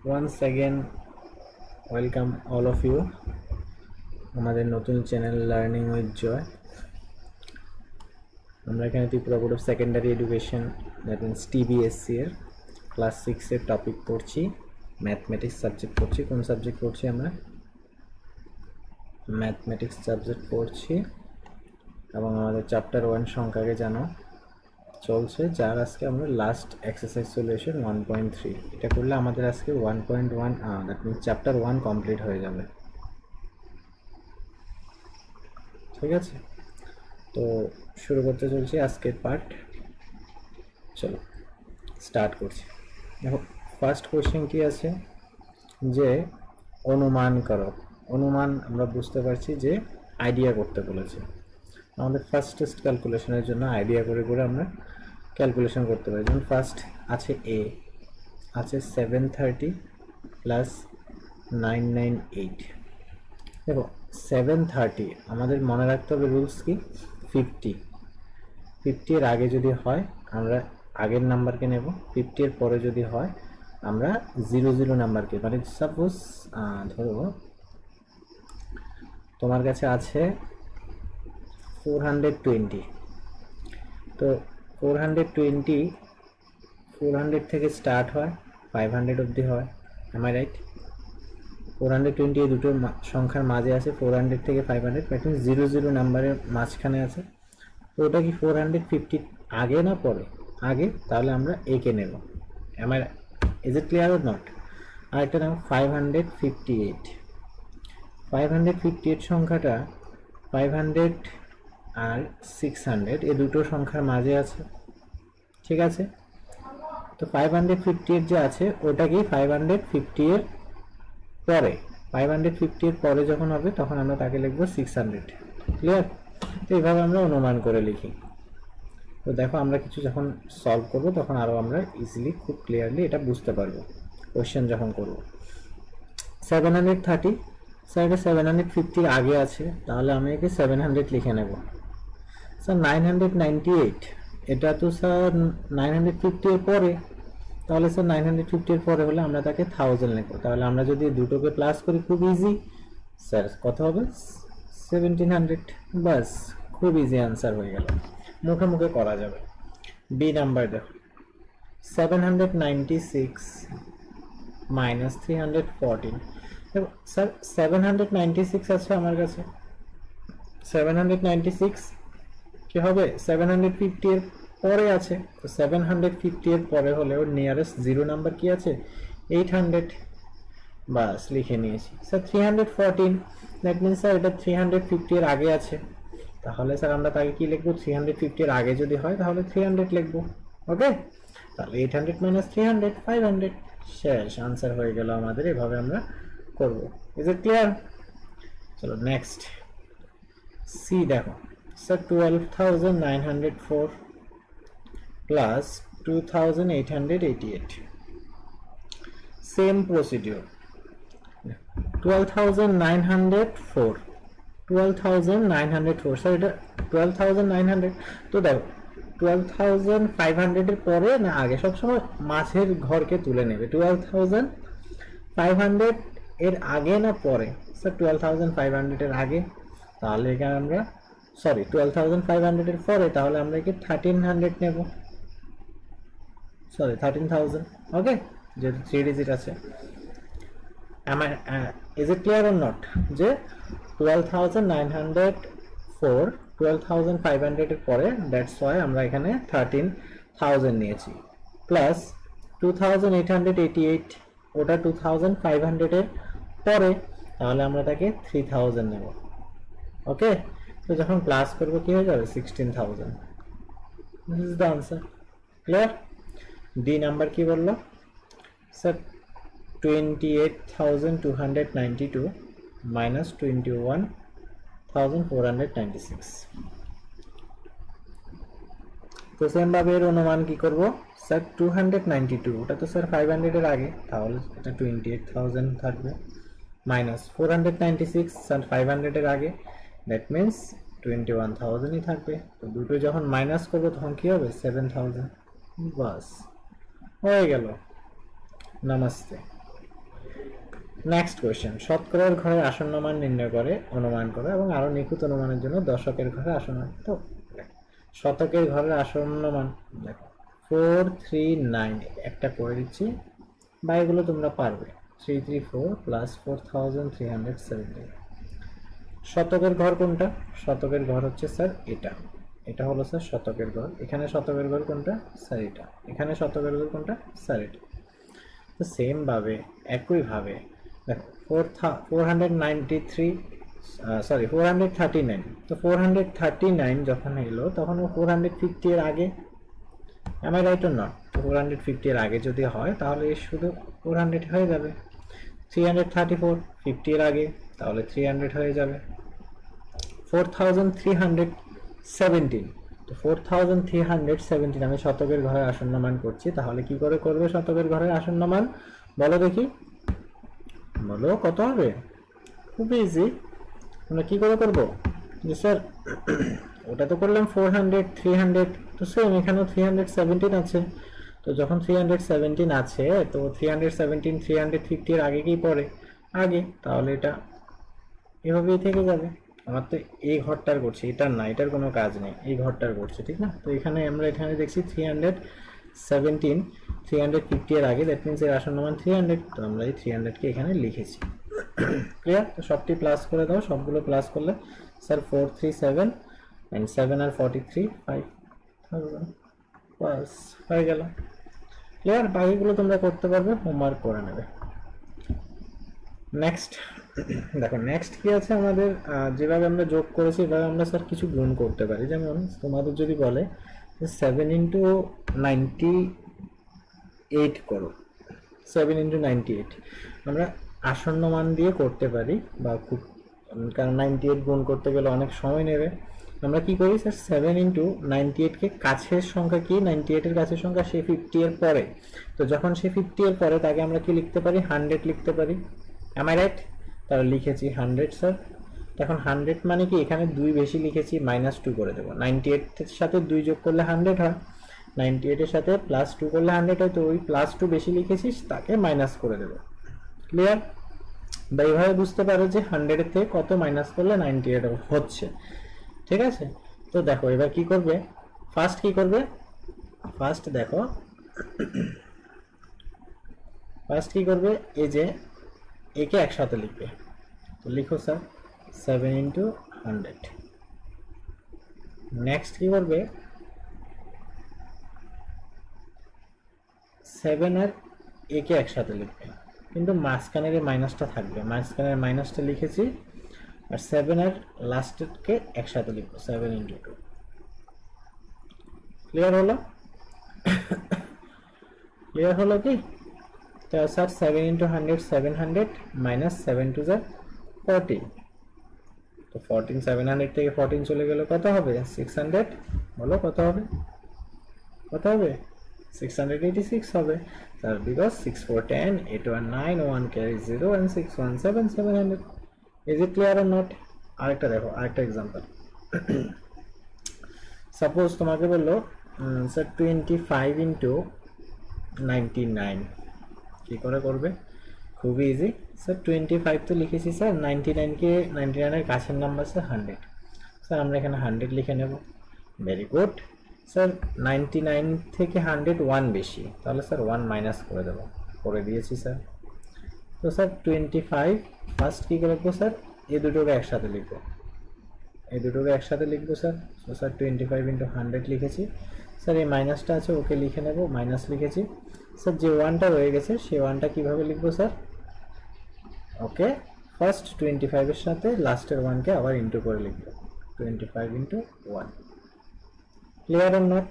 once again welcome all of you আমাদের নতুন channel learning with joy. আমরা এখানে Tripura board of secondary education that means TBSC এর class 6 এর টপিক পড়ছি, ম্যাথমেটিক্স সাবজেক্ট পড়ছি। কোন সাবজেক্ট পড়ছি আমরা? ম্যাথমেটিক্স সাবজেক্ট পড়ছি এবং আমাদের চ্যাপ্টার 1 সংখ্যাকে জানো চলছে, যার আজকে আমরা লাস্ট এক্সারসাইজ সলিউশন 1.3 এটা করলে আমাদের আজকে 1.1 দ্যাট মিনস চ্যাপ্টার 1 কমপ্লিট হয়ে যাবে। ঠিক আছে, তো শুরু করতে চলছি আজকের পার্ট। চলো স্টার্ট করছি। দেখো ফার্স্ট কোশ্চেন কি আছে যে অনুমান করো। অনুমান আমরা বুঝতে পারছি যে আইডিয়া করতে বলেছে। আমাদের ফার্স্টেস্ট ক্যালকুলেশনের জন্য আইডিয়া করে করে আমরা ক্যালকুলেশন করতে পারি। যেমন ফার্স্ট আছে এ আছে 730 প্লাস 998। দেখো 730 আমাদের মনে রাখতে হবে রুলস কি, 50 এর আগে যদি হয় আমরা আগের নাম্বারকে নেব, 50 এর পরে যদি হয় আমরা 00 নাম্বারকে, মানে সাপোজ ধরো তোমার কাছে আছে 420, তো 400 থেকে স্টার্ট হয় 500 অবধি হয়, এম আই রাইট? 420 এই দুটো সংখ্যার মাঝে আছে, 400 থেকে 500, দ্যাট মিনস 00 নাম্বারের মাঝখানে আছে। তো ওটা কি 450 আগে না পরে? আগে, তাহলে আমরা এ কে নেব। M I, is it clear or not? আর একটা নাম 558 সংখ্যাটা 500 আর 600 এই দুটো সংখ্যার মাঝে আছে। ঠিক আছে, তো 558 যে আছে ওটা কি 550 এর পরে, 550 এর পরে যখন হবে তখন আমরা তাকে লিখবো 600। ক্লিয়ার? তো এইভাবে আমরা অনুমান করে লিখি। তো দেখো আমরা কিছু যখন সলভ করব তখন আরো আমরা ইজিলি খুব ক্লিয়ারলি এটা বুঝতে পারবো কোশ্চেন যখন করব। 730 স্যার এটা 750 আগে আছে, তাহলে আমি একে 700 লিখে নেব। স্যার 998 এটা তো স্যার 950 এর পরে, তাহলে স্যার 950 এর পরে হলে আমরা তাকে 1000 লিখব। তাহলে আমরা যদি দুটোকে প্লাস করি খুব ইজি, স্যার কত হবে? 1700। বাস, খুব ইজি আনসার হয়ে গেল, মুখে মুখে করা যাবে। বি নাম্বার দেখো 796 মাইনাস 314। দেখো স্যার 796 আছে আমার কাছে, 796 কি হবে? 750 এর পরে আছে, তো 750 এর পরে হলে ওর নিয়ারেস্ট জিরো নাম্বার কি আছে? 800। বাস লিখে নিয়েছি। স্যার 314 দ্যাট মিনস স্যার এটা 350 এর আগে আছে, তাহলে স্যার আমরা তাকে কি লিখবো? 350 এর আগে যদি হয় তাহলে 300 লিখবো। ওকে, তাহলে 800 মাইনাস 300 500। শেষ, আনসার হয়ে গেল আমাদের। এভাবে আমরা করব। Is it clear? চলো নেক্সট সি দেখো। Sir 12904 plus 2888, same procedure. 12904 sir এটা 12900। তো দেখো 12500 এর পরে না আগে, সবসময় মাঝের ঘরকে তুলে নেবে। 12500 এর আগে না পরে? স্যার 12500 এর আগে, তাহলে এখানে আমরা সরি 12500 এর পরে, তাহলে আমরা কি 1300 নেব, সরি 13000। ওকে, যেহেতু 3 ডিজিট আছে। Is it clear or not যে 12904 12500 এর পরে, দ্যাটস ওয়াই আমরা এখানে 13000 নিয়েছি, প্লাস 2888 ওটা 2500 এর পরে, তাহলে আমরা তাকে 3000 নেব। ওকে, তো যখন প্লাস করব কি হয়ে যাবে? 16000। This is the answer. Clear? D number কি বললো? Sir 28,292 minus 21,496। তো সেম ভাবে এর অনুমান কি করব? স্যার 292 ওটা তো স্যার 500 এর আগে, তাহলে এটা 28,000 থাকবে, মাইনাস 496 স্যার 500 এর আগে, দ্যাট মিনস 21,000ই থাকবে। তো দুটো যখন মাইনাস করব তখন কি হবে? 7000। বাস হয়ে গেল। নমস্তে। নেক্সট কোয়েশ্চেন, শতকরার ঘরের আসন্ন মান নির্ণয় করে অনুমান করো এবং আরো নিখুঁত অনুমানের জন্য দশকের ঘরের আসন্ন মান। তো শতকের ঘরের আসন্ন মান দেখো 439 একটা করে দিচ্ছি, বা এগুলো তোমরা পারবে। 334 প্লাস 4370। শতকের ঘর কোনটা? শতকের ঘর হচ্ছে স্যার এটা, এটা হলো স্যার শতকের ঘর। এখানে শতকের ঘর কোনটা? স্যার এটা। এখানে শতকের ঘর কোনটা? স্যার এটা। তো সেম ভাবে একইভাবে দেখো 493 সরি 439, তো 439 যখন এলো তখন ও 450 এর আগে, am I right or not? 450 এর আগে যদি হয় তাহলে শুধু 400 হয়ে যাবে। 334 50 এর আগে, তাহলে 300 হয়ে যাবে। 4317, তো 4317 আমি শতকের ঘরের আসন্ন মান করছি, তাহলে কি করে করবে শতকের ঘরের আসন্ন মান বলো দেখি, বলো কত হবে? খুব ইজি, আমরা কি করে করব যে স্যার ওটা তো করলাম 400 300, তো সেম এখানেও 317 আছে। তো যখন 317 আছে তো 317 350 এর আগে কি পড়ে? আগে, তাহলে এটা এভাবেই থেকে যাবে। আমার তো এই ঘরটার করছি, এটার না, এটার কোনো কাজ নেই, এই ঘরটার করছি, ঠিক না? তো এখানে আমরা এখানে দেখছি 317 350 এর আগে, দ্যাট মিনস এর আসন্ন মান 300, তো আমরা এই 300 কে এখানে লিখেছি। ক্লিয়ার? তো সবটি প্লাস করে দাও, সবগুলো প্লাস করলে স্যার 437 and 7 আর 43 5000 বাস হয়ে গেল। ক্লিয়ার? বাকিগুলো তোমরা করতে পারবে, হোমওয়ার্ক করে নেবে। নেক্সট দেখো, নেক্সট কি আছে আমাদের, যেভাবে আমরা যোগ করেছি এভাবে আমরা স্যার কিছু গুণ করতে পারি। যেমন তোমাদের যদি বলে 7 ইন্টু 98 করো, 7 ইন্টু 98 আমরা আসন্ন মান দিয়ে করতে পারি, বা খুব, কারণ 98 গুণ করতে গেলে অনেক সময় নেবে। আমরা কি করি স্যার, 7 ইন্টু 98 কে কাছের সংখ্যা কি, 98 এর কাছের সংখ্যা সে 50 এর পরে, তো যখন সে 50 এর পরে তাকে আমরা কি লিখতে পারি, 100 লিখতে পারি। am I right? তাহলে লিখেছি 100 স্যার। এখন 100 মানে কি, এখানে 2 বেশি লিখেছি, -2 করে দেবো। 98 এর সাথে 2 যোগ করলে 100 হয়, 98 এর সাথে +2 করলে 100 হয়, তো ওই +2 বেশি লিখেছিস তাকে মাইনাস করে দেবো। ক্লিয়ার? বা এইভাবে বুঝতে পারো যে 100 এর থেকে কত মাইনাস করলে 98 হচ্ছে। ঠিক আছে? তো দেখো এবার কি করবে, ফার্স্ট কি করবে, ফার্স্ট দেখো ফার্স্ট কি করবে, এই যে একে একসাথে লিখবে। তো লিখো স্যার 7 ইন্টু 100। নেক্সট কি করবে, 7 আর একে একসাথে লিখবে, কিন্তু মাঝখানের এই মাইনাসটা থাকবে, মাঝখানের মাইনাসটা লিখেছি, আর 7 আর লাস্টেরকে একসাথে লিখবো, 7 ইন্টু 2। ক্লিয়ার হলো? ক্লিয়ার হলো কি? তো স্যার 7 ইন্টু 100 700 মাইনাস 7 টু যা 14, তো 14 700 থেকে 14 চলে গেলে কত হবে, 600। বলো কত হবে, কত হবে? 686 হবে sir, because 6 4 10 8 1 9 1 carry 0 and 6 1 7 700। Is it clear or not? আরেকটা দেখো, আরেকটা এক্সাম্পল। সাপোজ তোমাকে বললো স্যার 25 ইন্টু 99 কি করে করবে, খুবই ইজি স্যার। 25 তো লিখেছি স্যার, 99 কে 99 এর কাছের নাম্বার স্যার 100, স্যার আমরা এখানে 100 লিখে নেব। Very good sir. 99 থেকে 100 1 বেশি, তাহলে স্যার 1 মাইনাস করে দেবো, করে দিয়েছি স্যার। তো স্যার 25 ফার্স্ট কি লিখবো স্যার, এই দুটোকে একসাথে লিখবো, এই দুটোকে একসাথে লিখবো স্যার। তো স্যার 25 ইন্টু 100 লিখেছি স্যার, এই মাইনাসটা আছে ওকে লিখে নেব, মাইনাস লিখেছি স্যার। যে ওয়ানটা রয়ে গেছে সেই ওয়ানটা কিভাবে লিখবো স্যার, ওকে ফার্স্ট 25 এর সাথে লাস্টের ওয়ানকে আবার ইন্টু করে লিখবো, 25 ইন্টু 1। Clear or not?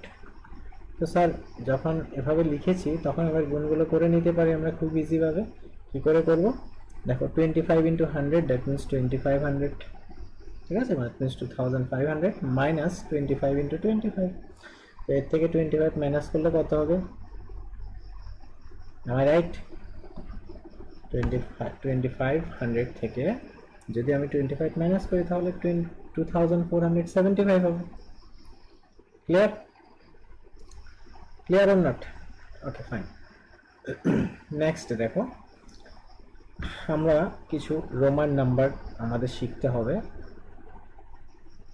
তো স্যার যখন এভাবে লিখেছি তখন এবার গুণগুলো করে নিতে পারি আমরা খুব ইজি ভাবে। কি করে করব দেখো, 25 ইন্টু 100 দ্যাট মিনস 2500, ঠিক আছে, মানে মিনস 2500 মাইনাস 25 ইন্টু 25, তো এর থেকে 25 মাইনাস করলে কত হবে, am I right? 2500 থেকে যদি আমি 25 মাইনাস করি তাহলে 2475 হবে। Clear? Clear or not? Okay fine. Next দেখো, আমরা কিছু রোমান নাম্বার আমাদের শিখতে হবে।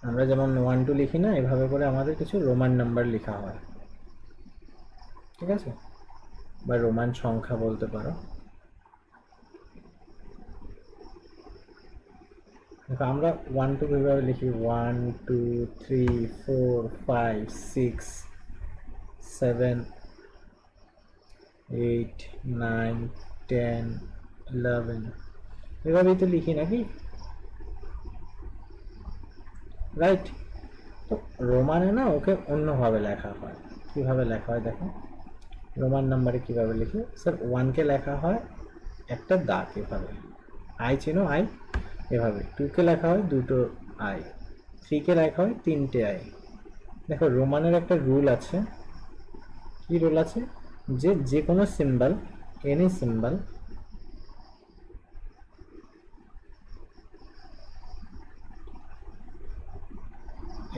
আমরা যেমন 1 2 লিখি না, এভাবে করে আমাদের কিছু রোমান নাম্বার লেখা হয়, ঠিক আছে, বা রোমান সংখ্যা বলতে পারো। দেখো আমরা 1 2 কিভাবে লিখি, 1 2 3 4 5 6 7 8 9 10 11 এভাবেই তো লিখি নাকি, রাইট? তো রোমানে না ওকে অন্যভাবে লেখা হয়। কিভাবে লেখা হয় দেখো, রোমান নাম্বারে কিভাবে লিখি স্যার, 1 কে লেখা হয় একটা দাগ এভাবে, আই চিনো আই, এভাবে 2 কে লেখা হয় দুটো আই, 3 কে লেখা হয় তিনটে আই। দেখো রোমানের একটা রুল আছে, কি রুল আছে, যে যে কোনো symbol, any symbol,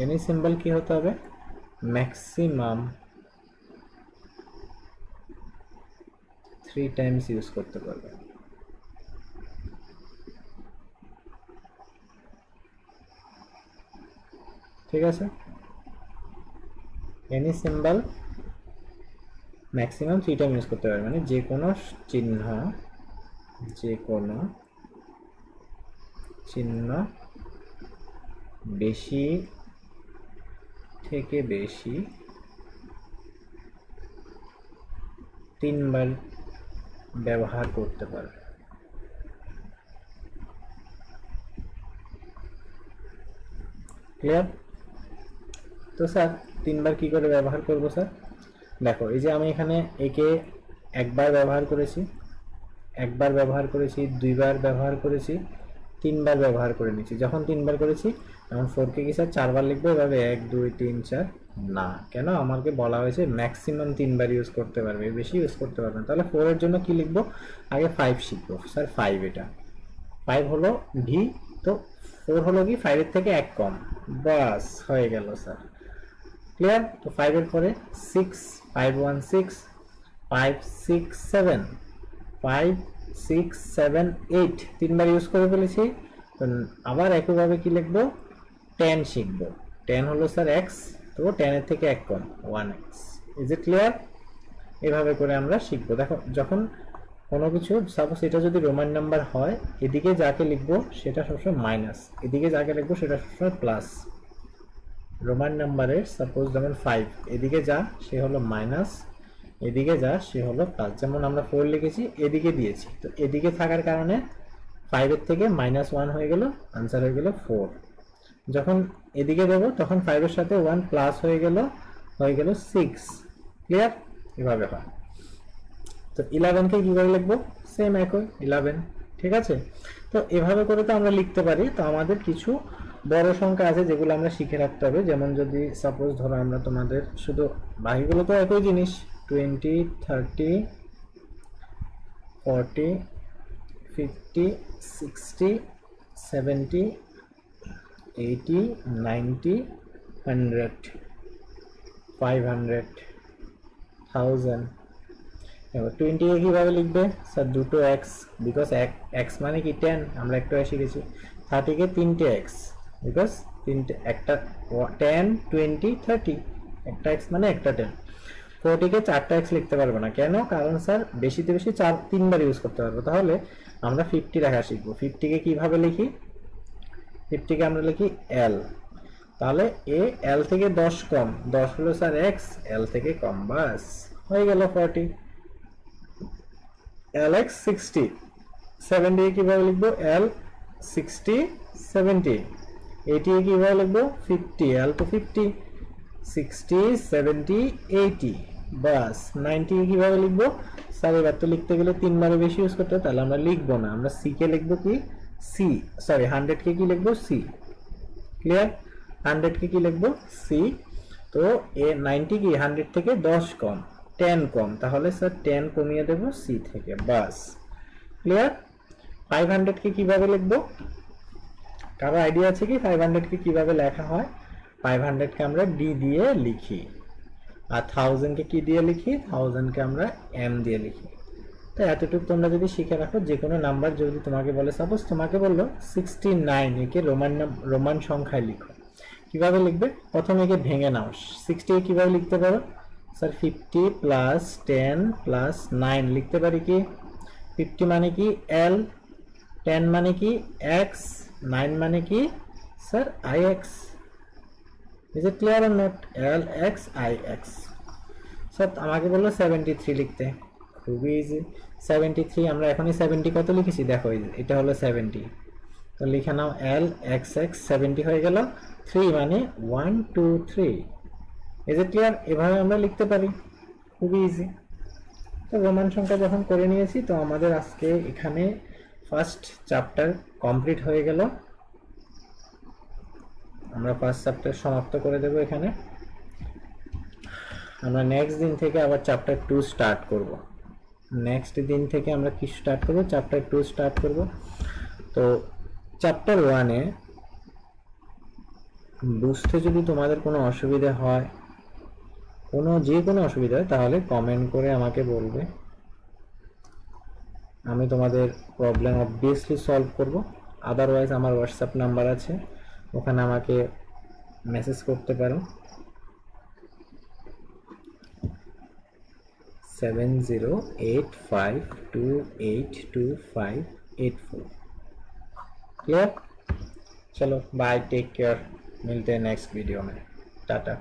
any symbol কি হতে হবে, ম্যাক্সিমাম 3 টাইমস ইউজ করতে পারবে। ঠিক আছে, any symbol maximum 3 time use করতে পারবে, মানে যে কোনো চিহ্ন, যে কোনো চিহ্ন বেশি থেকে বেশি 3 বার ব্যবহার করতে পারবে। ক্লিয়ার? তো স্যার 3 বার কি করে ব্যবহার করব স্যার? দেখো এই যে আমি এখানে একে একবার ব্যবহার করেছি, একবার ব্যবহার করেছি, 2 বার ব্যবহার করেছি, 3 বার ব্যবহার করে নিয়েছি। যখন 3 বার করেছি তখন 4 কে কি স্যার 4 বার লিখবো এভাবে, 1 2 3 4? না, কেন? আমাকে বলা হয়েছে ম্যাক্সিমাম 3 বার ইউজ করতে পারবে, বেশি ইউজ করতে পারবে না। তাহলে 4 এর জন্য কি লিখবো, আগে 5 শিখবো স্যার। 5 এটা 5 হলো ভি, তো 4 হলো কি 5 এর থেকে 1 কম, বাস হয়ে গেল স্যার। ক্লিয়ার? তো 5 এর পরে 6, 5 1 6, 5 6 7, 5 6 7 8 3 বার ইউজ করে ফেলেছি। তো আবার একইভাবে কি লিখবো, 10 শিখবো। 10 হলো স্যার x, তো 10 এর থেকে 1 কম 1x। Is it clear? এভাবে করে আমরা শিখবো। দেখো যখন কোনো কিছু, সাপোজ এটা যদি রোমান নাম্বার হয়, এদিকে যাকে লিখবো সেটা সবসময় মাইনাস, এদিকে যাকে লিখবো সেটা সবসময় প্লাস। রোমান নাম্বারের সাপোজ যেমন 5, এদিকে যা সে হলো মাইনাস, এদিকে যা সে হলো প্লাস। যেমন আমরা 4 লিখেছি, এদিকে দিয়েছি, তো এদিকে থাকার কারণে 5 এর থেকে -1 হয়ে গেল, आंसर হয়ে গেল 4। যখন এদিকে দেব তখন 5 এর সাথে 1 প্লাস হয়ে গেল 6। ক্লিয়ার? এভাবে হয়। তো 11 কে কিভাবে লিখবো, সেম একই 11। ঠিক আছে, তো এভাবে করে তো আমরা লিখতে পারি। তো আমাদের কিছু বড় সংখ্যা আছে যেগুলো আমরা শিখে রাখতে হবে। যেমন যদি সাপোজ ধরো আমরা তোমাদের শুধু, বাকিগুলো তো একই জিনিস, 20 30 40 50 60 70 80 90 100 500 1000। 20 কে কিভাবে লিখবে স্যার, দুটো x, বিকজ x মানে কি 10, আমরা একটু শিখেছি। 30 কে তিনটে x, বিকজ তিনটে, একটা 10 20 30, একটা x মানে একটা 10। 40 কে 4টা x লিখতে পারবো না, কেন? কারণ স্যার বেশিতে বেশি 3 বার ইউজ করতে পারবো। তাহলে আমরা 50 রাখা শিখবো। 50 কে কিভাবে লিখি, 50 কে আমরা লিখি l, তাহলে a l থেকে 10 কম, 10 হলো স্যার x, l থেকে কম, বাস হয়ে গেল 40। lx 60, 70 কিভাবে লিখবো, l 60 70, 80 কিভাবে লিখবো, 50, l তো 50, 60 70 80, বাস। 90 কিভাবে লিখবো স্যার, এবার তো লিখতে গেলে 3 বারের বেশি ইউজ করতে হবে, তাহলে আমরা লিখবো না, আমরা c কে লিখবো কি, c, সরি 100 কে কি লিখবো, c। ক্লিয়ার? 100 কে কি লিখবো, c। তো এ 90 কি 100 থেকে 10 কম, 10 কম, তাহলে স্যার 10 কমিয়ে দেব c থেকে, বাস। ক্লিয়ার? 500 কে কিভাবে লিখবো, কারো আইডিয়া আছে কি 500 কে কিভাবে লেখা হয়? 500 কে আমরা d দিয়ে লিখি, আর 1000 কে কি দিয়ে লিখি, 1000 কে আমরা m দিয়ে লিখি। তো এতটুকু তোমরা যদি শিখে রাখো, যে কোনো নাম্বার যদি তোমাকে বলে, সাপোজ তোমাকে বললো 69, একে রোমান সংখ্যায় লিখো, কিভাবে লিখবে? প্রথমে একে ভেঙে নাও। 60 কিভাবে লিখতে পারো স্যার? 50 প্লাস 10 প্লাস 9 লিখতে পারি কি? 50 মানে কি এল, 10 মানে কি এক্স, 9 মানে কি sir I x. Is it clear or not? L X I x. Sir আমাকে বললো 73 লিখতে, খুবই ইজি। 73 আমরা এখনই 70 কত লিখেছি দেখো, এটা হলো 70, তো লিখে নাও এল এক্স এক্স, 70 হয়ে গেল, 3 মানে 1 2 3। Is it clear? এভাবে আমরা লিখতে পারি, খুবই ইজি। তো রোমান সংখ্যা যখন করে নিয়েছি, তো আমাদের আজকে এখানে ফার্স্ট চ্যাপ্টার কমপ্লিট হয়ে গেল। আমরা ফার্স্ট চ্যাপ্টার সমাপ্ত করে দেব এখানে। আমরা নেক্সট দিন থেকে আবার চ্যাপ্টার 2 স্টার্ট করব। নেক্সট দিন থেকে আমরা কি স্টার্ট করব? চ্যাপ্টার 2 স্টার্ট করব। তো চ্যাপ্টার 1-এ বুঝতে যদি তোমাদের কোনো অসুবিধা হয়, যে কোনো অসুবিধা হয়, তাহলে কমেন্ট করে আমাকে বলবে, আমি তোমাদের প্রবলেম অবভিয়াসলি সলভ করব। আদারওয়াইজ আমার হোয়াটসঅ্যাপ নাম্বার আছে, ওখানে আমাকে মেসেজ করতে পারো 7085282584। क्लियर? चलो बाय, टेक केयर, मिलते हैं नेक्स्ट वीडियो में, टाटा।